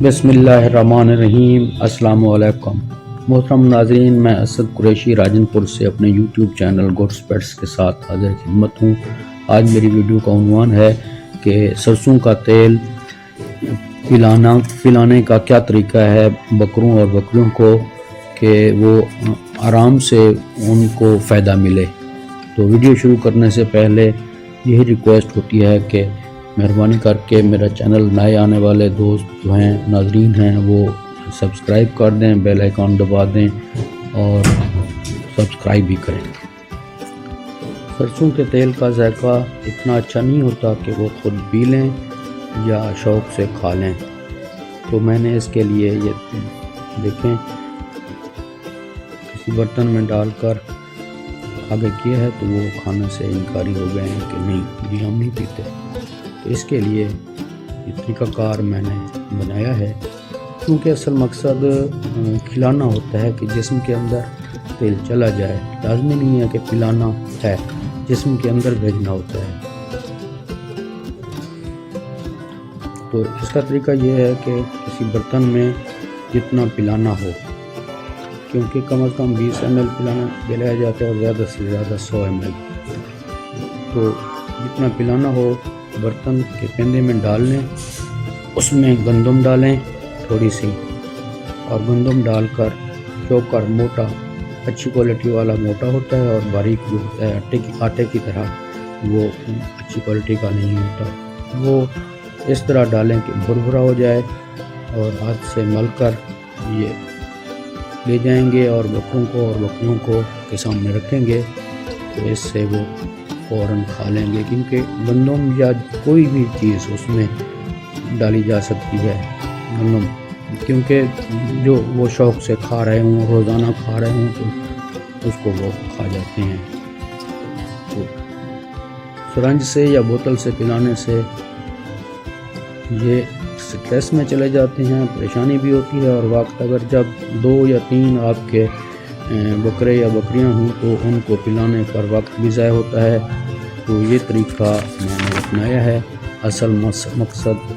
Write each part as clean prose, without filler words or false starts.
بسم اللہ الرحمن الرحیم۔ السلام علیکم محترم ناظرین، میں اسد قریشی راجن پور سے اپنے یوٹیوب چینل گوڈس پیٹس کے ساتھ حاضر خدمت ہوں۔ آج میری ویڈیو کا عنوان ہے کہ سرسوں کا تیل پلانے کا کیا طریقہ ہے بکروں اور بکریوں کو کہ وہ آرام سے ان کو فائدہ ملے۔ تو ویڈیو شروع کرنے سے پہلے یہی ریکویسٹ ہوتی ہے کہ مہربانی کر کے میرا چینل نئے آنے والے دوست جو ہیں ناظرین ہیں وہ سبسکرائب کر دیں، بیل آئیکن دبا دیں اور سبسکرائب بھی کریں۔ سرسوں کے تیل کا ذائقہ اتنا اچھا نہیں ہوتا کہ وہ خود پی لیں یا شوق سے کھا لیں، تو میں نے اس کے لیے یہ دیکھیں کسی برتن میں ڈال کر آگے کیا ہے تو وہ کھانے سے انکاری ہو گئے ہیں کہ نہیں جی ہم نہیں پیتے۔ تو اس کے لیے یہ طریقہ کار میں نے بنایا ہے، کیونکہ اصل مقصد کھلانا ہوتا ہے کہ جسم کے اندر تیل چلا جائے، لازمی نہیں ہے کہ پلانا ہے، جسم کے اندر بھیجنا ہوتا ہے۔ تو اس کا طریقہ یہ ہے کہ کسی برتن میں جتنا پلانا ہو، کیونکہ کم از کم 20 ml پلایا جاتا ہے اور زیادہ سے زیادہ 100 ml، تو جتنا پلانا ہو برتن کے پیندے میں ڈال لیں، اس میں گندم ڈالیں تھوڑی سی، اور گندم ڈال کر چوکر موٹا، اچھی کوالٹی والا موٹا ہوتا ہے اور باریک جو ہوتا ہے آٹے کی طرح وہ اچھی کوالٹی کا نہیں ہوتا، وہ اس طرح ڈالیں کہ بھربھرا ہو جائے اور ہاتھ سے مل کر یہ لے جائیں گے اور بکروں کو اور بکریوں کو کے سامنے رکھیں گے تو اس سے وہ فوراً کھا لیں گے، کیونکہ گندم یا کوئی بھی چیز اس میں ڈالی جا سکتی ہے گندم، کیونکہ جو وہ شوق سے کھا رہے ہوں، روزانہ کھا رہے ہوں تو اس کو وہ کھا جاتے ہیں۔ تو سرنج سے یا بوتل سے پلانے سے یہ سٹریس میں چلے جاتے ہیں، پریشانی بھی ہوتی ہے، اور وقت اگر جب 2 یا 3 آپ کے بکرے یا بکریاں ہوں تو ان کو پلانے پر وقت بھی ضائع ہوتا ہے۔ تو یہ طریقہ میں نے اپنایا ہے، اصل مقصد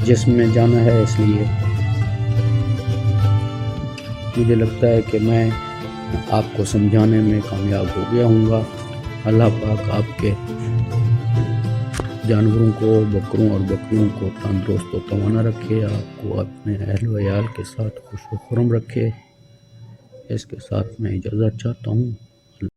جسم میں جانا ہے، اس لیے مجھے لگتا ہے کہ میں آپ کو سمجھانے میں کامیاب ہو گیا ہوں گا۔ اللہ پاک آپ کے جانوروں کو، بکروں اور بکریوں کو تندرست و توانا رکھے، آپ کو اپنے اہل و عیال کے ساتھ خوش و خرم رکھے۔ اس کے ساتھ میں اجازت چاہتا ہوں۔